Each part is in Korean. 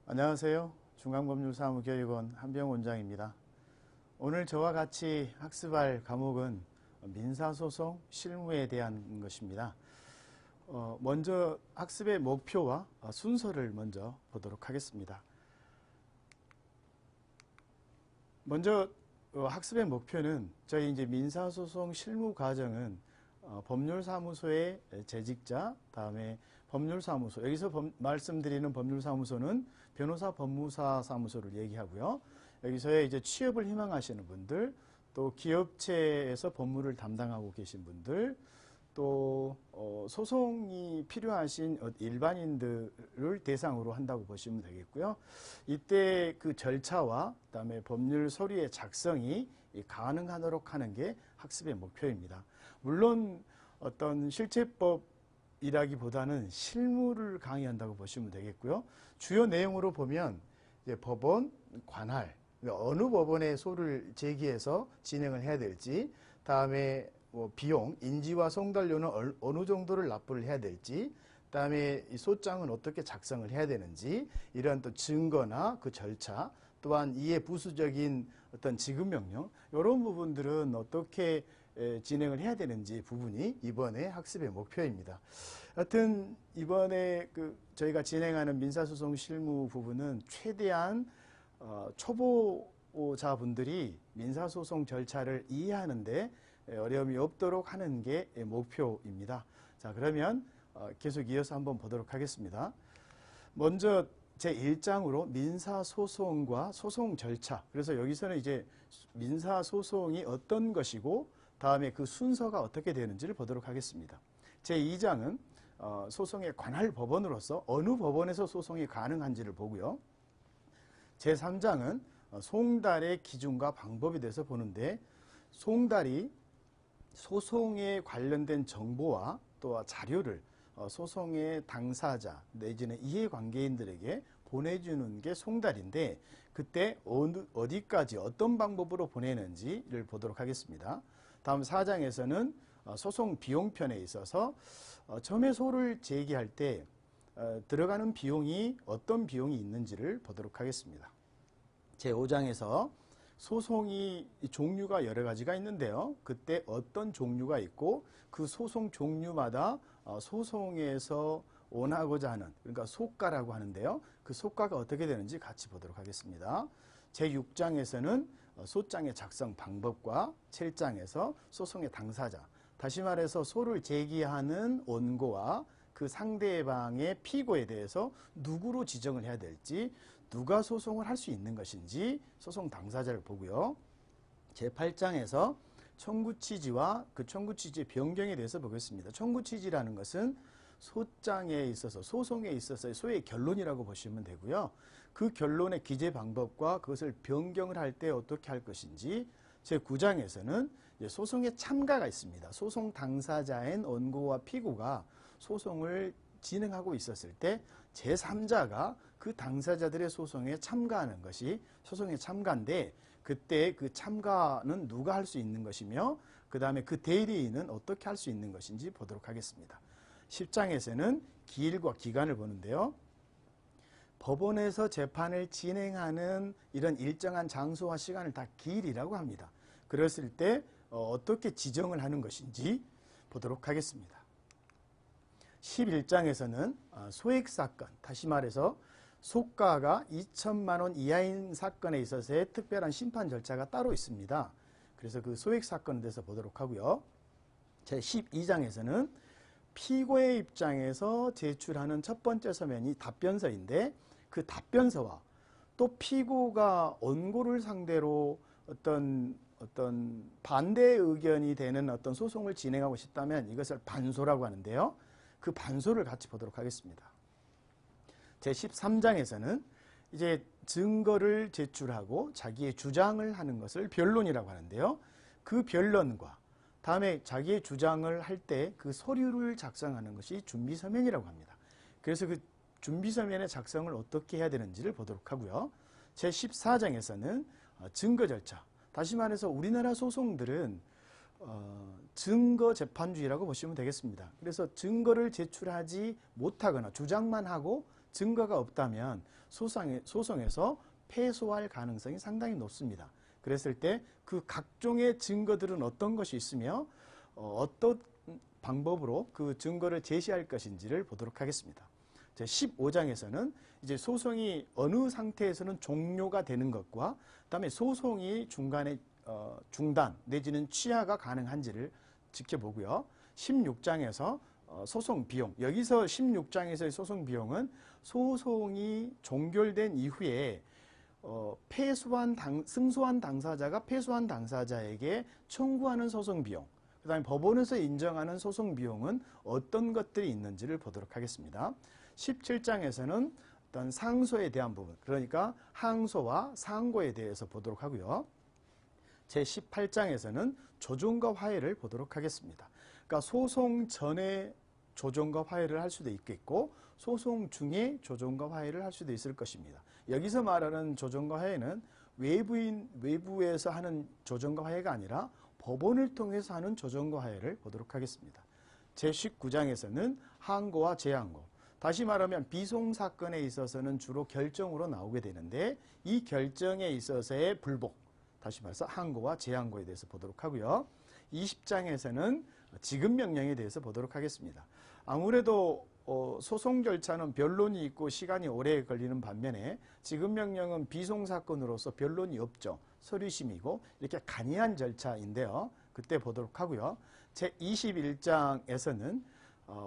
안녕하세요. 중앙법률사무교육원 한병 원장입니다. 오늘 저와 같이 학습할 과목은 민사소송 실무에 대한 것입니다. 먼저 학습의 목표와 순서를 먼저 보도록 하겠습니다. 먼저 학습의 목표는 저희 이제 민사소송 실무 과정은 법률사무소의 재직자, 다음에 법률사무소, 여기서 말씀드리는 법률사무소는 변호사 법무사 사무소를 얘기하고요. 여기서의 이제 취업을 희망하시는 분들, 또 기업체에서 법무를 담당하고 계신 분들, 또 소송이 필요하신 일반인들을 대상으로 한다고 보시면 되겠고요. 이때 그 절차와 그다음에 법률 서류의 작성이 가능하도록 하는 게 학습의 목표입니다. 물론 어떤 실제법이라기보다는 실무를 강의한다고 보시면 되겠고요. 주요 내용으로 보면 이제 법원, 관할, 어느 법원에 소를 제기해서 진행을 해야 될지, 다음에 비용, 인지와 송달료는 어느 정도를 납부를 해야 될지, 그다음에 이 소장은 어떻게 작성을 해야 되는지, 이런 또 증거나 그 절차, 또한 이에 부수적인 어떤 지급명령, 이런 부분들은 어떻게 진행을 해야 되는지 부분이 이번에 학습의 목표입니다. 하여튼 이번에 저희가 진행하는 민사소송 실무 부분은 최대한 초보자분들이 민사소송 절차를 이해하는데 어려움이 없도록 하는 게 목표입니다. 자, 그러면 계속 이어서 한번 보도록 하겠습니다. 먼저 제1장으로 민사소송과 소송 절차. 그래서 여기서는 이제 민사소송이 어떤 것이고 다음에 그 순서가 어떻게 되는지를 보도록 하겠습니다. 제2장은 소송에 관할 법원으로서 어느 법원에서 소송이 가능한지를 보고요. 제3장은 송달의 기준과 방법에 대해서 보는데, 송달이 소송에 관련된 정보와 또 자료를 소송의 당사자 내지는 이해관계인들에게 보내주는 게 송달인데, 그때 어디까지 어떤 방법으로 보내는지를 보도록 하겠습니다. 다음 4장에서는 소송 비용편에 있어서 처음에 소를 제기할 때 들어가는 비용이 어떤 비용이 있는지를 보도록 하겠습니다. 제5장에서 소송이 종류가 여러 가지가 있는데요. 그때 어떤 종류가 있고 그 소송 종류마다 소송에서 원하고자 하는, 그러니까 소가라고 하는데요. 그 소가가 어떻게 되는지 같이 보도록 하겠습니다. 제6장에서는 소장의 작성 방법과 7장에서 소송의 당사자, 다시 말해서 소를 제기하는 원고와 그 상대방의 피고에 대해서 누구로 지정을 해야 될지, 누가 소송을 할 수 있는 것인지 소송 당사자를 보고요. 제8장에서 청구 취지와 그 청구 취지의 변경에 대해서 보겠습니다. 청구 취지라는 것은 소장에 있어서, 소송에 있어서의 소의 결론이라고 보시면 되고요. 그 결론의 기재 방법과 그것을 변경을 할 때 어떻게 할 것인지, 제9장에서는 소송에 참가가 있습니다. 소송 당사자인 원고와 피고가 소송을 진행하고 있었을 때 제3자가 그 당사자들의 소송에 참가하는 것이 소송의 참가인데, 그때 그 참가는 누가 할 수 있는 것이며 그 다음에 그 대리인은 어떻게 할 수 있는 것인지 보도록 하겠습니다. 10장에서는 기일과 기간을 보는데요. 법원에서 재판을 진행하는 이런 일정한 장소와 시간을 다 기일이라고 합니다. 그랬을 때 어떻게 지정을 하는 것인지 보도록 하겠습니다. 11장에서는 소액사건, 다시 말해서 소가가 2천만 원 이하인 사건에 있어서의 특별한 심판 절차가 따로 있습니다. 그래서 그 소액사건에 대해서 보도록 하고요. 제12장에서는 피고의 입장에서 제출하는 첫 번째 서면이 답변서인데, 그 답변서와 또 피고가 원고를 상대로 어떤 반대 의견이 되는 어떤 소송을 진행하고 싶다면 이것을 반소라고 하는데요. 그 반소를 같이 보도록 하겠습니다. 제13장에서는 이제 증거를 제출하고 자기의 주장을 하는 것을 변론이라고 하는데요. 그 변론과 다음에 자기의 주장을 할 때 그 서류를 작성하는 것이 준비서면이라고 합니다. 그래서 그 준비서면의 작성을 어떻게 해야 되는지를 보도록 하고요. 제14장에서는 증거 절차. 다시 말해서 우리나라 소송들은 증거 재판주의라고 보시면 되겠습니다. 그래서 증거를 제출하지 못하거나 주장만 하고 증거가 없다면 소송에서 패소할 가능성이 상당히 높습니다. 그랬을 때 그 각종의 증거들은 어떤 것이 있으며 어떤 방법으로 그 증거를 제시할 것인지를 보도록 하겠습니다. 제15장에서는 이제 소송이 어느 상태에서는 종료가 되는 것과 그다음에 소송이 중간에 중단 내지는 취하가 가능한지를 지켜보고요. 16장에서 소송 비용, 여기서 16장에서의 소송 비용은 소송이 종결된 이후에 승소한 당사자가 패소한 당사자에게 청구하는 소송 비용, 그 다음에 법원에서 인정하는 소송 비용은 어떤 것들이 있는지를 보도록 하겠습니다. 17장에서는 어떤 상소에 대한 부분, 그러니까 항소와 상고에 대해서 보도록 하고요. 제18장에서는 조정과 화해를 보도록 하겠습니다. 그러니까 소송 전에 조정과 화해를 할 수도 있겠고 소송 중에 조정과 화해를 할 수도 있을 것입니다. 여기서 말하는 조정과 화해는 외부에서 하는 조정과 화해가 아니라 법원을 통해서 하는 조정과 화해를 보도록 하겠습니다. 제19장에서는 항고와 재항고, 다시 말하면 비송사건에 있어서는 주로 결정으로 나오게 되는데 이 결정에 있어서의 불복, 다시 말해서 항고와 재항고에 대해서 보도록 하고요. 20장에서는 지급명령에 대해서 보도록 하겠습니다. 아무래도 소송 절차는 변론이 있고 시간이 오래 걸리는 반면에 지급명령은 비송사건으로서 변론이 없죠. 서류심이고 이렇게 간이한 절차인데요. 그때 보도록 하고요. 제21장에서는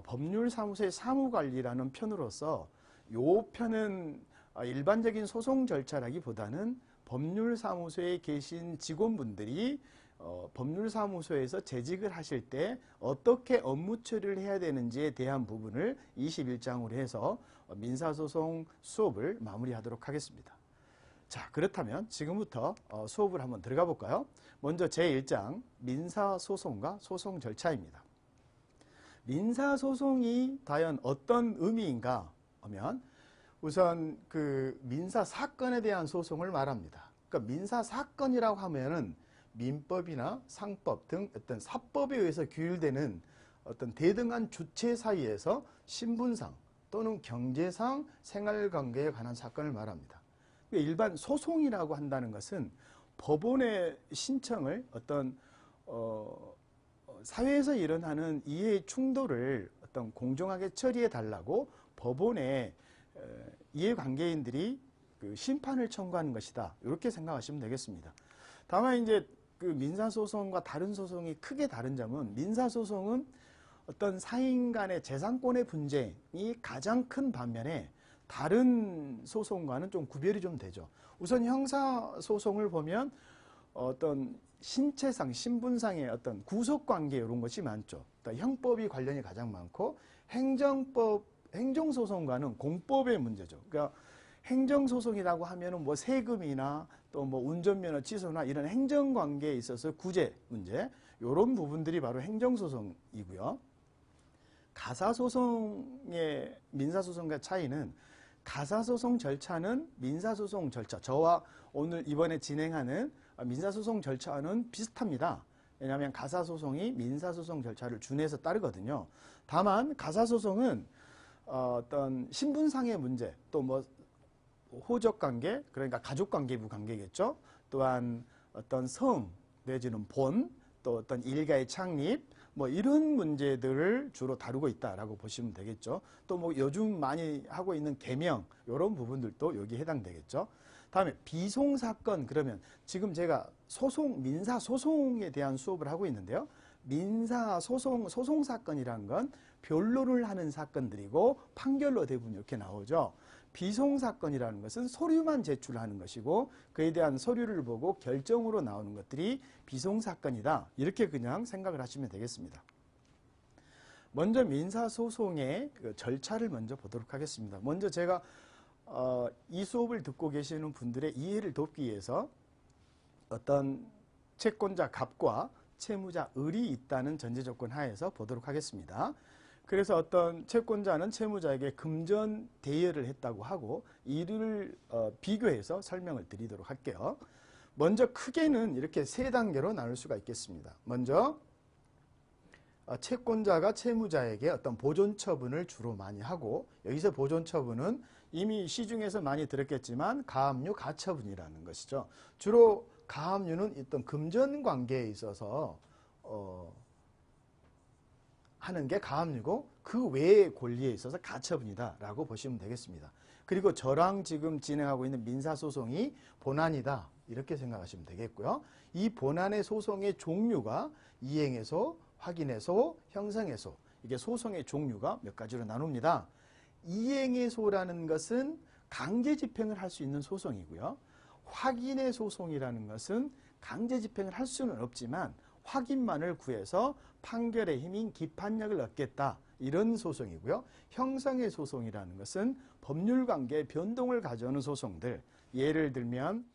법률사무소의 사무관리라는 편으로서 이 편은 일반적인 소송 절차라기보다는 법률사무소에 계신 직원분들이 법률사무소에서 재직을 하실 때 어떻게 업무 처리를 해야 되는지에 대한 부분을 21장으로 해서 민사소송 수업을 마무리하도록 하겠습니다. 자, 그렇다면 지금부터 수업을 한번 들어가 볼까요? 먼저 제1장 민사소송과 소송 절차입니다. 민사소송이 과연 어떤 의미인가 하면 우선 그 민사사건에 대한 소송을 말합니다. 그러니까 민사사건이라고 하면은 민법이나 상법 등 어떤 사법에 의해서 규율되는 어떤 대등한 주체 사이에서 신분상 또는 경제상 생활관계에 관한 사건을 말합니다. 일반 소송이라고 한다는 것은 법원의 신청을 어떤 사회에서 일어나는 이해 충돌을 어떤 공정하게 처리해 달라고 법원에 이해관계인들이 그 심판을 청구하는 것이다. 이렇게 생각하시면 되겠습니다. 다만 이제 그 민사소송과 다른 소송이 크게 다른 점은 민사소송은 어떤 사인 간의 재산권의 분쟁이 가장 큰 반면에 다른 소송과는 좀 구별이 좀 되죠. 우선 형사소송을 보면 어떤 신체상, 신분상의 어떤 구속관계 이런 것이 많죠. 형법이 관련이 가장 많고 행정소송과는 공법의 문제죠. 그러니까 행정소송이라고 하면은 뭐 세금이나 또 뭐 운전면허 취소나 이런 행정관계에 있어서 구제 문제, 이런 부분들이 바로 행정소송이고요. 가사소송의 민사소송과 차이는 가사소송 절차는 민사소송 절차, 저와 오늘 이번에 진행하는 민사소송 절차는 비슷합니다. 왜냐하면 가사소송이 민사소송 절차를 준해서 따르거든요. 다만 가사소송은 어떤 신분상의 문제, 또 뭐 호적관계, 그러니까 가족관계부 관계겠죠. 또한 어떤 성 내지는 본, 또 어떤 일가의 창립, 뭐 이런 문제들을 주로 다루고 있다라고 보시면 되겠죠. 또 뭐 요즘 많이 하고 있는 계명, 이런 부분들도 여기에 해당되겠죠. 다음에 비송사건, 그러면 지금 제가 민사소송에 대한 수업을 하고 있는데요. 소송사건이라는 건 변론을 하는 사건들이고 판결로 대부분 이렇게 나오죠. 비송사건이라는 것은 서류만 제출하는 것이고 그에 대한 서류를 보고 결정으로 나오는 것들이 비송사건이다. 이렇게 그냥 생각을 하시면 되겠습니다. 먼저 민사소송의 절차를 먼저 보도록 하겠습니다. 먼저 제가 이 수업을 듣고 계시는 분들의 이해를 돕기 위해서 어떤 채권자 갑과 채무자 을이 있다는 전제조건 하에서 보도록 하겠습니다. 그래서 어떤 채권자는 채무자에게 금전 대여를 했다고 하고 이를 비교해서 설명을 드리도록 할게요. 먼저 크게는 이렇게 세 단계로 나눌 수가 있겠습니다. 먼저 채권자가 채무자에게 어떤 보존 처분을 주로 많이 하고, 여기서 보존 처분은 이미 시중에서 많이 들었겠지만 가압류 가처분이라는 것이죠. 주로 가압류는 어떤 금전 관계에 있어서 하는 게 가압류고, 그 외의 권리에 있어서 가처분이다라고 보시면 되겠습니다. 그리고 저랑 지금 진행하고 있는 민사소송이 본안이다, 이렇게 생각하시면 되겠고요. 이 본안의 소송의 종류가 이행해소, 확인해소, 형성해소, 이게 소송의 종류가 몇 가지로 나눕니다. 이행해소라는 것은 강제 집행을 할 수 있는 소송이고요. 확인의 소송이라는 것은 강제 집행을 할 수는 없지만 확인만을 구해서 판결의 힘인 기판력을 얻겠다, 이런 소송이고요. 형성의 소송이라는 것은 법률관계의 변동을 가져오는 소송들, 예를 들면